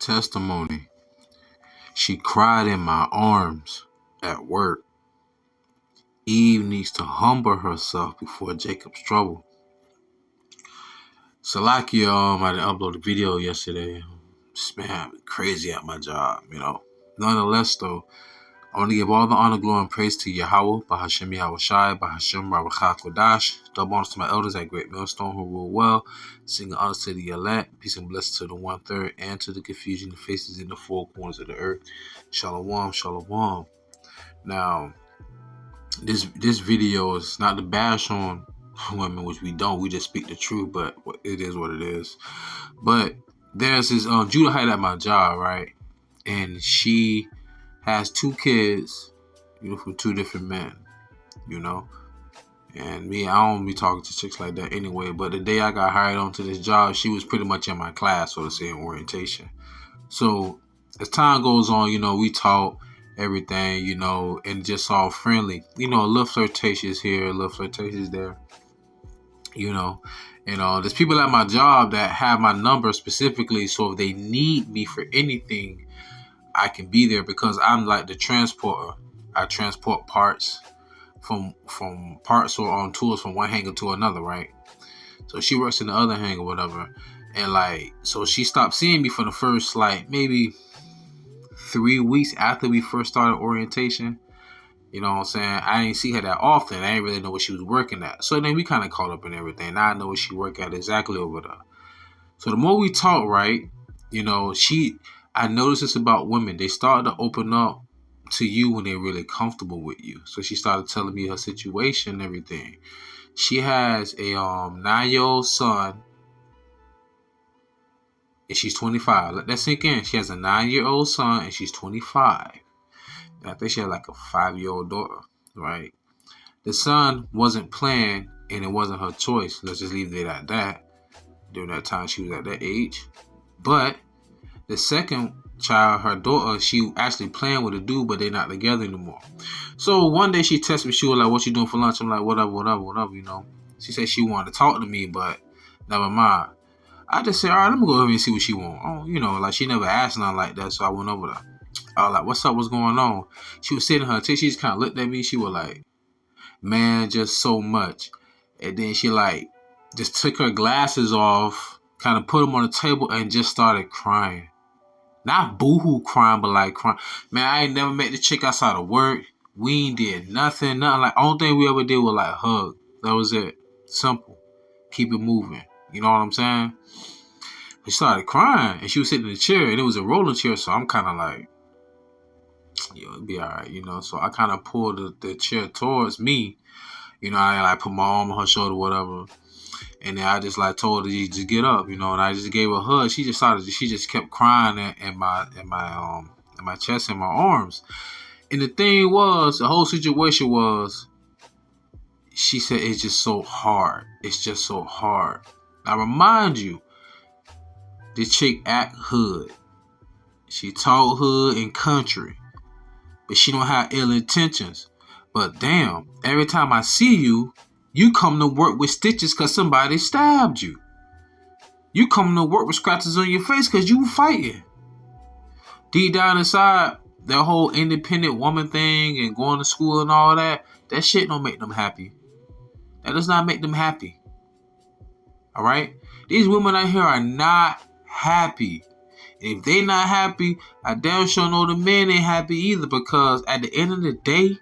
testimony. She cried in my arms at work. Eve needs to humble herself before Jacob's trouble. Salakia, I didn't upload a video yesterday. Man, crazy at my job, Nonetheless, though, I want to give all the honor, glory, and praise to Yahawah, Bahashem YAHAWASHI, Bahashem RAWACHAA QADASH. Double honors to my elders at Great Millstone who rule well. Singing honors to the elect. Peace and blessings to the 1/3 and to the confusion that faces in the four corners of the earth. Shalom, shalom. Now, this video is not to bash on women, which we don't. We just speak the truth, but it is what it is. But there's this Judahite at my job, right? And she has 2 kids, from 2 different men, And me, I don't be talking to chicks like that anyway. But the day I got hired onto this job, she was pretty much in my class, so to say, in orientation. So as time goes on, we talk everything, and just all friendly. A little flirtatious here, a little flirtatious there. There's people at my job that have my number specifically, so if they need me for anything, I can be there because I'm like the transporter. I transport parts from parts or on tools from one hangar to another, right? So she works in the other hangar, whatever. And so she stopped seeing me for the first maybe 3 weeks after we first started orientation. You know what I'm saying? I didn't see her that often. I didn't really know what she was working at. So then we kind of caught up in everything. Now I know what she worked at exactly over there. So the more we talk, right, I noticed this about women. They start to open up to you when they're really comfortable with you. So she started telling me her situation and everything. She has a 9-year-old son, and she's 25. Let that sink in. She has a 9-year-old son, and she's 25. And I think she had like a 5-year-old daughter, right? The son wasn't planned, and it wasn't her choice. Let's just leave it at that. During that time, she was at that age. But the second child, her daughter, she actually planned with a dude, but they're not together anymore. So one day she texted me. She was like, "What you doing for lunch?" I'm like, whatever. She said she wanted to talk to me, but never mind. I just said, all right, let me go over and see what she want. She never asked nothing like that, so I went over there. I was like, what's up? What's going on? She was sitting in her chair. She just kind of looked at me. She was like, man, just so much. And then she just took her glasses off, kind of put them on the table, and just started crying. Not boohoo crying, but crying. Man, I ain't never met the chick outside of work. We ain't did nothing. Only thing we ever did was hug. That was it. Simple. Keep it moving. You know what I'm saying? She started crying, and she was sitting in the chair, and it was a rolling chair, so I'm kind of it'll be all right, So I kind of pulled the chair towards me. I put my arm on her shoulder, whatever. And then I just told her to just get up, and I just gave her a hug. She just kept crying in my chest and my arms. And the thing was, the whole situation was, she said, it's just so hard. It's just so hard. Now remind you, the chick act hood. She talk hood and country. But she don't have ill intentions. But damn, every time I see you, you come to work with stitches because somebody stabbed you. You come to work with scratches on your face because you fighting. Deep down inside, that whole independent woman thing and going to school and all that shit don't make them happy. That does not make them happy. All right? These women out here are not happy. If they not happy, I damn sure know the men ain't happy either, because at the end of the day,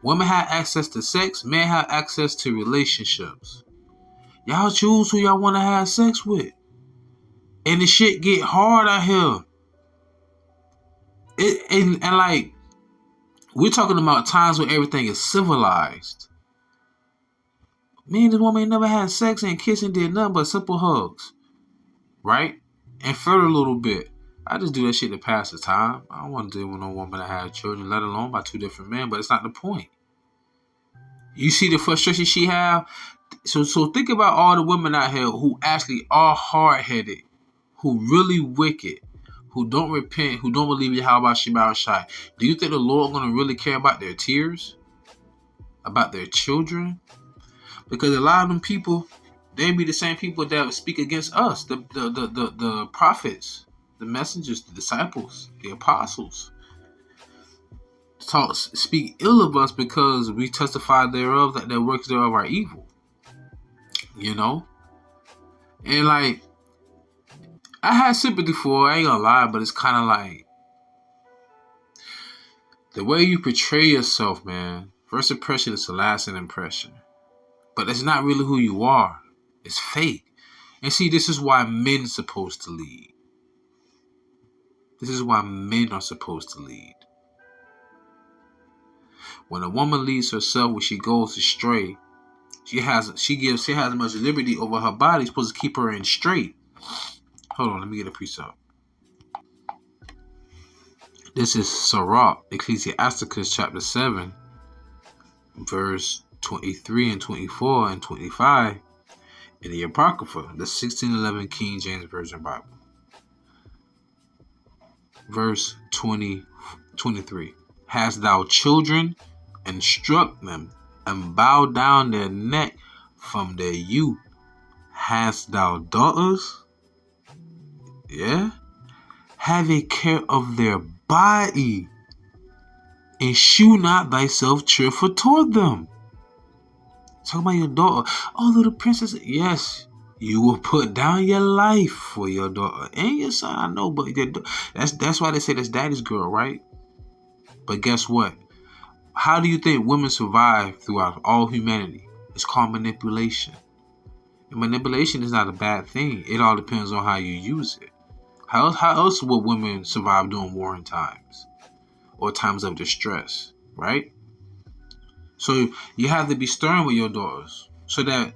women have access to sex, men have access to relationships. Y'all choose who y'all want to have sex with. And the shit get hard out here. We're talking about times where everything is civilized. Me and this woman ain't never had sex and kissing, did nothing but simple hugs. Right? And flirt a little bit. I just do that shit to pass the time. I don't want to deal with no woman that had children, let alone by 2 different men, but it's not the point. You see the frustration she have? So think about all the women out here who actually are hard-headed, who really wicked, who don't repent, who don't believe YAHAWASHI. Do you think the Lord going to really care about their tears? About their children? Because a lot of them people, they be the same people that speak against us, the prophets. the messengers, the disciples, the apostles, speak ill of us because we testify thereof that their works thereof are evil. You know? And like, I had sympathy for her, I ain't gonna lie, but it's kind of like, the way you portray yourself, man. First impression is the lasting impression. But that's not really who you are. It's fake. And see, this is why men are supposed to lead. This is why men are supposed to lead. When a woman leads herself, when she goes astray, she has much liberty over her body. It's supposed to keep her in straight. Hold on, let me get a precept. This is Sirach, Ecclesiasticus chapter 7, verse 23 and 24 and 25 in the Apocrypha, the 1611 King James Version Bible. Verse 23. Hast thou children, instruct them, and bow down their neck from their youth? Hast thou daughters? Yeah? Have a care of their body, and shew not thyself cheerful toward them. Talk about your daughter. Oh, little princess. Yes, you will put down your life for your daughter and your son. I know, but that's why they say that's daddy's girl, right? But guess what? How do you think women survive throughout all humanity? It's called manipulation. And manipulation is not a bad thing. It all depends on how you use it. How else would women survive during warring times or times of distress, right? So you have to be stern with your daughters so that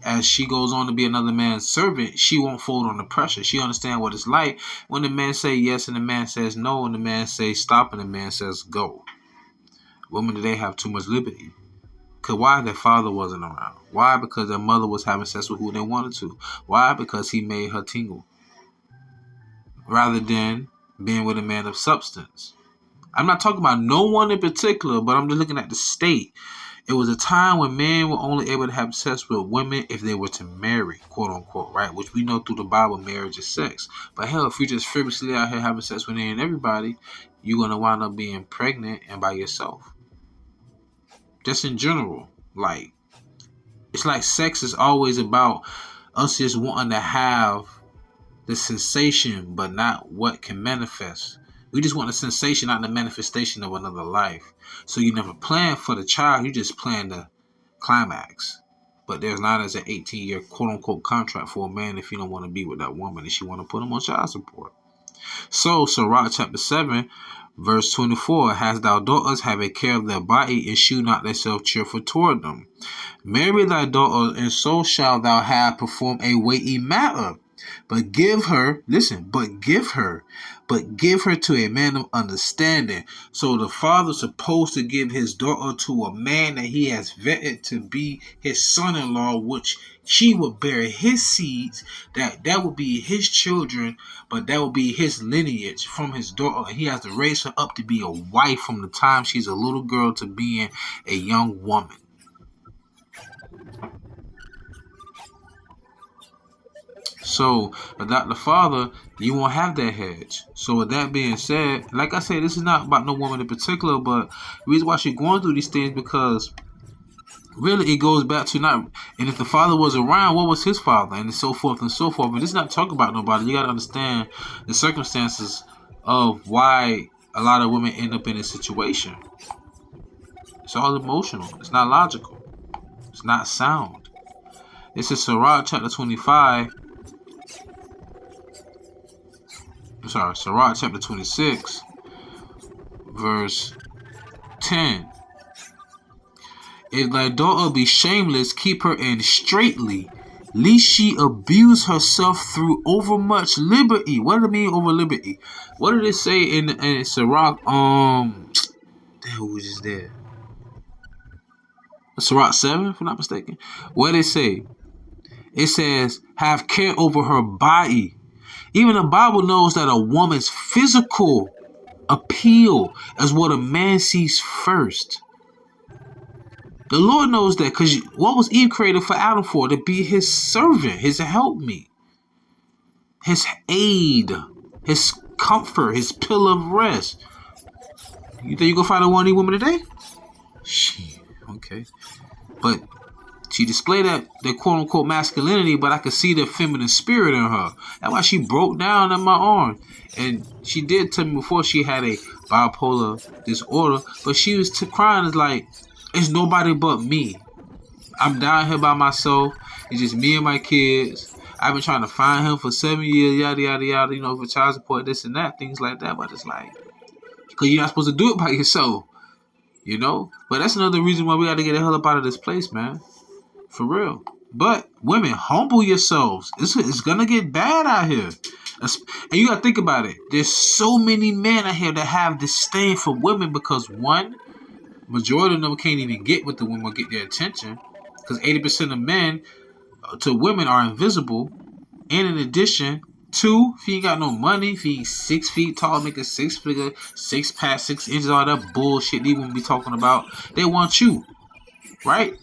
as she goes on to be another man's servant, she won't fold under pressure. She understands what it's like when the man say yes and the man says no and the man says stop and the man says go. Women today have too much liberty. Because why? Their father wasn't around. Why? Because their mother was having sex with who they wanted to. Why? Because he made her tingle. Rather than being with a man of substance. I'm not talking about no one in particular, but I'm just looking at the state. It was a time when men were only able to have sex with women if they were to marry, quote unquote, right? Which we know through the Bible, marriage is sex. But hell, if you're just frivolously out here having sex with any and everybody, you're going to wind up being pregnant and by yourself. Just in general, like, it's like sex is always about us just wanting to have the sensation, but not what can manifest. We just want the sensation, not the manifestation of another life. So you never plan for the child, you just plan the climax. But there's not as an 18-year quote-unquote contract for a man if you don't want to be with that woman and she want to put him on child support. So, Sirach chapter 7, verse 24, hast thou daughters, have a care of their body, and shew not thyself cheerful toward them. Marry thy daughter, and so shalt thou have performed a weighty matter. But give her to a man of understanding. So the father's supposed to give his daughter to a man that he has vetted to be his son-in-law, which she will bear his seeds, that will be his children, but that will be his lineage from his daughter. And he has to raise her up to be a wife from the time she's a little girl to being a young woman. So, without the father, you won't have that hedge. So, with that being said, like I said, this is not about no woman in particular, but the reason why she's going through these things because really it goes back to not, and if the father was around, what was his father? And so forth and so forth. And this is not talking about nobody. You got to understand the circumstances of why a lot of women end up in this situation. It's all emotional. It's not logical. It's not sound. This is Sirach chapter 25. Sirach chapter 26, verse 10. If thy daughter be shameless, keep her in straitly, lest she abuse herself through overmuch liberty. What do it mean over liberty? What did it say in Sirach? Damn, who was just there? Sirach 7, if I'm not mistaken. What did it say? It says, have care over her body. Even the Bible knows that a woman's physical appeal is what a man sees first. The Lord knows that because what was Eve created for Adam for? To be his servant, his helpmeet, his aid. his comfort, his pillar of rest. You think you gonna find a one of these women today? Shit, okay. But she displayed that quote unquote masculinity, but I could see the feminine spirit in her. That's why she broke down in my arms. And she did tell me before she had a bipolar disorder, but she was crying. It's like, it's nobody but me. I'm down here by myself. It's just me and my kids. I've been trying to find him for 7 years, yada, yada, yada, you know, for child support, this and that, things like that. But it's like, because you're not supposed to do it by yourself, you know? But that's another reason why we got to get the hell up out of this place, man. For real. But women, humble yourselves. It's going to get bad out here. And you got to think about it. There's so many men out here that have disdain for women because, one, majority of them can't even get with the women or get their attention. Because 80% of men to women are invisible. And in addition, two, if you ain't got no money, if you ain't 6 feet tall, make a 6 figure, 6 pack, 6 inches, all that bullshit they won't be talking about. They want you. Right?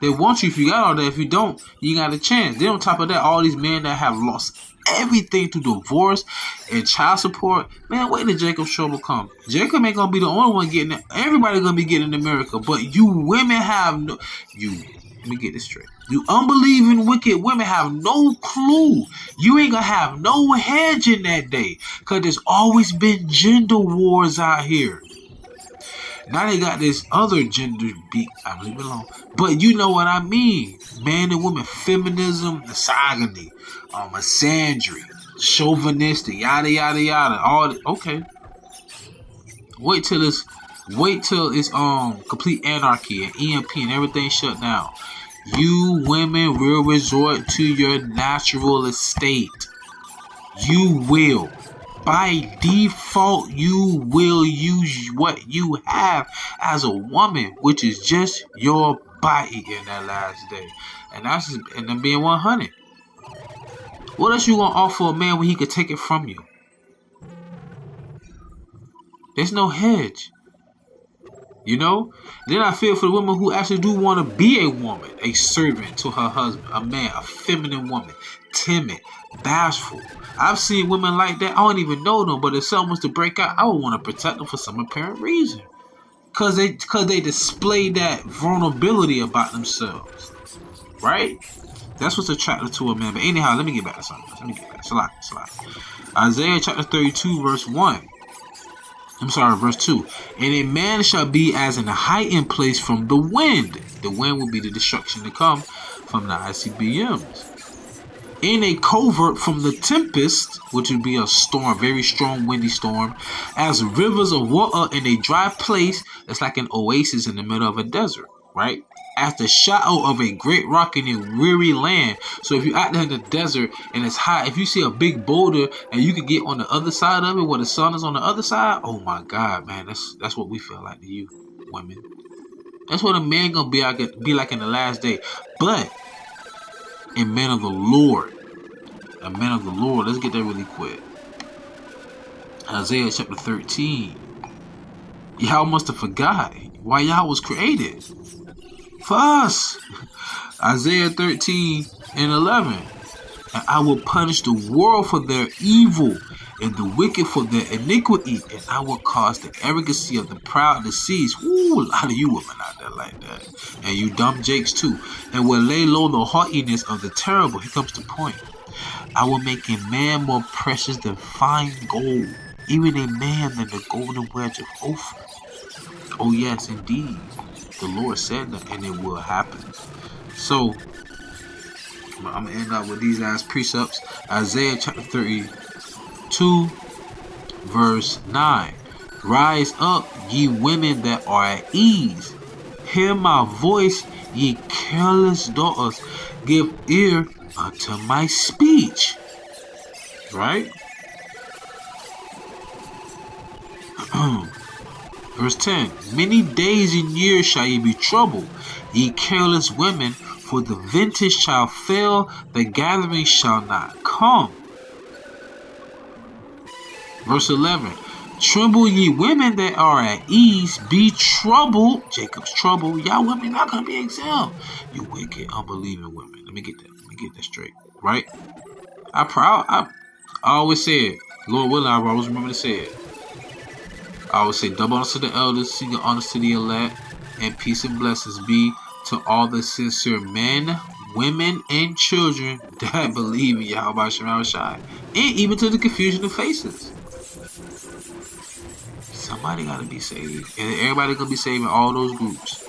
They want you if you got all that. If you don't, you got a chance. Then on top of that, all these men that have lost everything through divorce and child support. Man, wait till Jacob's trouble come. Jacob ain't gonna be the only one getting it. Everybody gonna be getting in America. But you women have no... Let me get this straight. You unbelieving wicked women have no clue. You ain't gonna have no hedge in that day. Because there's always been gender wars out here. Now they got this other gender beat. I leave it alone. But you know what I mean. Man and woman, feminism, misogyny, misandry, chauvinistic, yada yada yada. All the, okay. Wait till it's complete anarchy and EMP and everything shut down. You women will resort to your natural estate. You will. By default, you will use what you have as a woman, which is just your body in that last day. And that's just, and then being 100. What else you gonna offer a man when he could take it from you? There's no hedge. You know? Then I feel for the women who actually do want to be a woman, a servant to her husband, a man, a feminine woman, timid, bashful. I've seen women like that. I don't even know them, but if someone was to break out, I would want to protect them for some apparent reason. Cause they display that vulnerability about themselves. Right? That's what's attractive to a man. But anyhow, let me get back to something. It's a lot. Isaiah chapter 32, verse 1. Verse 2. And a man shall be as in a heightened place from the wind. The wind will be the destruction to come from the ICBMs. In a covert from the tempest, which would be a storm, very strong windy storm, as rivers of water in a dry place that's like an oasis in the middle of a desert, right? As the shadow of a great rock in a weary land. So if you're out there in the desert and it's hot, if you see a big boulder and you can get on the other side of it where the sun is on the other side, oh my God, man, that's what we feel like to you, women. That's what a man gonna be like in the last day. But a man of the Lord, let's get there really quick. Isaiah chapter 13. Y'all must have forgot why y'all was created. For us. Isaiah 13 and 11. And I will punish the world for their evil and the wicked for their iniquity. And I will cause the arrogancy of the proud to cease. Ooh, a lot of you women out there like that. And you dumb jakes too. And will lay low the haughtiness of the terrible. Here comes the point. I will make a man more precious than fine gold. Even a man than the golden wedge of Ophir. Oh yes, indeed. The Lord said that, and it will happen. So, I'm going to end up with these last precepts. Isaiah chapter 32, verse 9. Rise up, ye women that are at ease. Hear my voice, ye careless daughters. Give ear unto my speech. Right? Verse 10. Many days and years shall ye be troubled, ye careless women, for the vintage shall fail, the gathering shall not come. Verse 11. Tremble ye women that are at ease, be troubled. Jacob's trouble. Y'all women not going to be exempt. You wicked, unbelieving women. Let me get that straight. Right? I I always say it. Lord willing, I always remember to say it. I always say, double honors to the elders, seeking honors to the elect, and peace and blessings be to all the sincere men, women, and children that believe in YAHAWASHI, and even to the confusion of faces. Somebody got to be saved, and everybody gonna be saved in all those groups.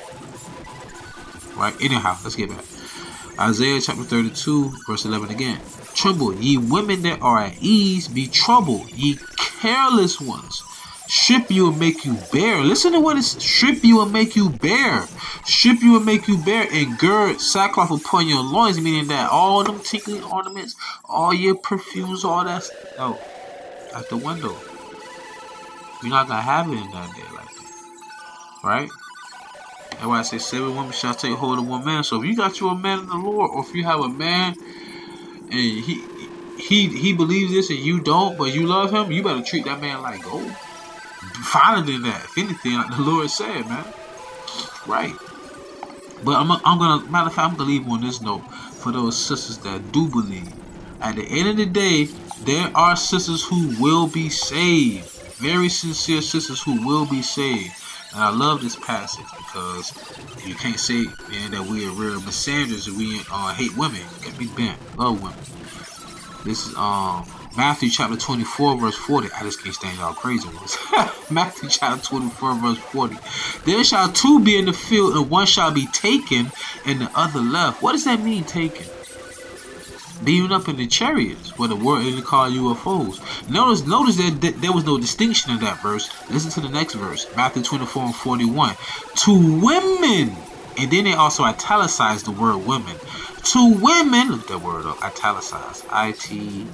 Right? Anyhow, let's get back. Isaiah chapter 32, verse 11 again. Tremble, ye women that are at ease, be troubled, ye careless ones. Strip you and make you bare. Listen to what it's strip you and make you bare. Strip you and make you bare, and gird sackcloth upon your loins, meaning that all them tinkling ornaments, all your perfumes, all that, no, out the window. You're not gonna have it in that day like that. Right? That's why I say 7 women shall take hold of 1 man. So if you got you a man in the Lord, or if you have a man and he believes this and you don't, but you love him, you better treat that man like gold. Finer than that, if anything, like the Lord said, man. Right. But I'm gonna, matter of fact, I'm gonna leave on this note for those sisters that do believe. At the end of the day, there are sisters who will be saved. Very sincere sisters who will be saved. And I love this passage because you can't say, man, that we are real misanders and we hate women. Get me bent. Love women. This is Matthew chapter 24, verse 40. I just can't stand y'all crazy ones. Matthew chapter 24, verse 40. There shall 2 be in the field, and 1 shall be taken, and the other left. What does that mean, taken? Being up in the chariots, where the world didn't call UFOs. Notice that there was no distinction in that verse. Listen to the next verse, Matthew 24 and 41. To women, and then they also italicized the word women. To women, look that word up, italicized, ITALICIZED.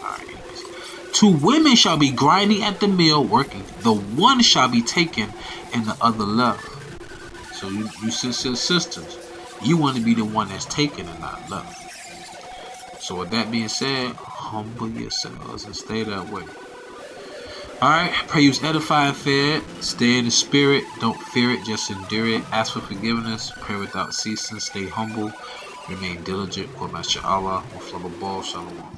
Alright. 2 women shall be grinding at the mill, working. The 1 shall be taken, and the other left. So you sincere sisters, you want to be the one that's taken and not left. So with that being said, humble yourselves and stay that way. Alright, pray you was edified and fed. Stay in the spirit. Don't fear it, just endure it. Ask for forgiveness. Pray without ceasing. Stay humble. Remain diligent. Quote Master Allah. Shalom.